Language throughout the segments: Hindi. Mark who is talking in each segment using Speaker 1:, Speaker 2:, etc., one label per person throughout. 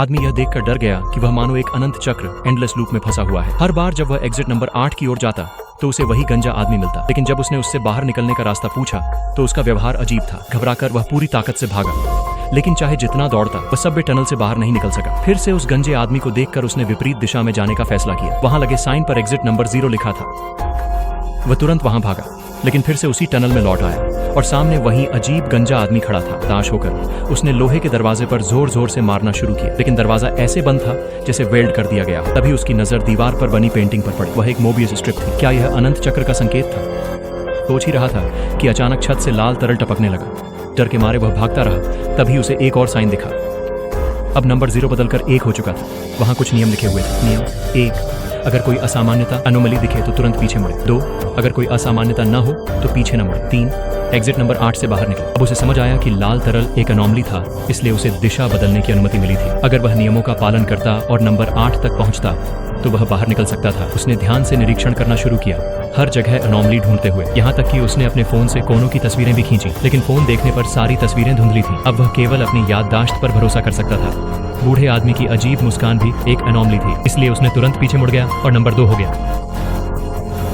Speaker 1: आदमी यह देखकर डर गया कि वह मानो एक अनंत चक्र एंडलेस लूप में फंसा हुआ है। हर बार जब वह एग्जिट नंबर 8 की ओर जाता तो उसे वही गंजा आदमी मिलता, लेकिन जब उसने उससे बाहर निकलने का रास्ता पूछा तो उसका व्यवहार अजीब था। घबराकर वह पूरी ताकत से भागा, लेकिन चाहे जितना दौड़ता वह सबवे टनल से बाहर नहीं निकल सका। फिर से उस गंजे आदमी को देखकर उसने विपरीत दिशा में जाने का फैसला किया। वहां लगे साइन पर एग्जिट नंबर 0 लिखा था। वह तुरंत वहां भागा, लेकिन फिर से उसी टनल में लौट आया और सामने वही अजीब गंजा आदमी खड़ा था। हताश होकर उसने लोहे के दरवाजे पर जोर जोर से मारना शुरू किया, लेकिन दरवाजा ऐसे बंद था जैसे वेल्ड कर दिया गया। तभी उसकी नजर दीवार पर बनी पेंटिंग पर पड़ी। वह एक मोबियस स्ट्रिप थी। क्या यह अनंत चक्र का संकेत था? सोच ही रहा था कि अचानक छत से लाल तरल टपकने लगा। डर के मारे वह भागता रहा। तभी उसे एक और साइन दिखा। अब नंबर 0 बदलकर 1 हो चुका था। वहां कुछ नियम लिखे हुए थे। नियम 1, अगर कोई असामान्यता अनोमली दिखे तो तुरंत पीछे मुड़े। 2, अगर कोई असामान्यता न हो तो पीछे न मुड़े। 3, एग्जिट नंबर 8 से बाहर निकले। अब उसे समझ आया कि लाल तरल एक अनोमली था, इसलिए उसे दिशा बदलने की अनुमति मिली थी। अगर वह नियमों का पालन करता और नंबर 8 तक पहुंचता तो वह बाहर निकल सकता था। उसने ध्यान से निरीक्षण करना शुरू किया, हर जगह अनोमली ढूंढते हुए, यहाँ तक कि उसने अपने फोन से कोनों की तस्वीरें भी खींची, लेकिन फोन देखने पर सारी तस्वीरें धुंधली थीं। अब वह केवल अपनी याददाश्त पर भरोसा कर सकता था। बूढ़े आदमी की अजीब मुस्कान भी एक अनोमली थी, इसलिए उसने तुरंत पीछे मुड़ गया और नंबर 2 हो गया।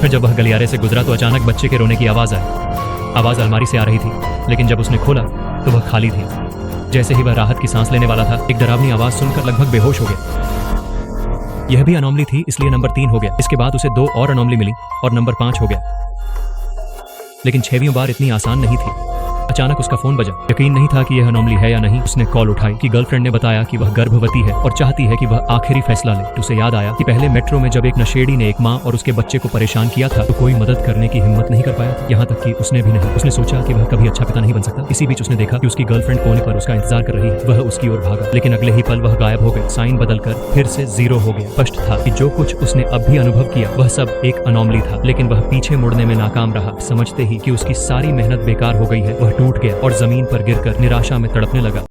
Speaker 1: फिर जब वह गलियारे से गुजरा तो अचानक बच्चे के रोने की आवाज आई। आवाज अलमारी से आ रही थी, लेकिन जब उसने खोला तो वह खाली थी। जैसे ही वह राहत की सांस लेने वाला था, एक डरावनी आवाज सुनकर लगभग बेहोश हो गया। यह भी अनोमली थी, इसलिए नंबर 3 हो गया। इसके बाद उसे 2 और अनोमली मिली और नंबर 5 हो गया, लेकिन 6वीं बार इतनी आसान नहीं थी। अचानक उसका फोन बजा। यकीन नहीं था कि यह अनोमली है या नहीं। उसने कॉल उठाई कि गर्लफ्रेंड ने बताया कि वह गर्भवती है और चाहती है कि वह आखिरी फैसला ले। उसे याद आया कि पहले मेट्रो में जब एक नशेड़ी ने एक माँ और उसके बच्चे को परेशान किया था तो कोई मदद करने की हिम्मत नहीं कर पाया, यहाँ तक कि उसने भी नहीं। उसने सोचा कि वह कभी अच्छा पिता नहीं बन सकता। इसी बीच उसने देखा कि उसकी गर्लफ्रेंड कोने पर उसका इंतजार कर रही है। वह उसकी ओर भागा, लेकिन अगले ही पल वह गायब हो गई। साइन बदलकर फिर से 0 हो गया। स्पष्ट था कि जो कुछ उसने अब भी अनुभव किया वह सब एक अनोमली था, लेकिन वह पीछे मुड़ने में नाकाम रहा। समझते ही कि उसकी सारी मेहनत बेकार हो गई है, वह टूट गया और जमीन पर गिरकर निराशा में तड़पने लगा।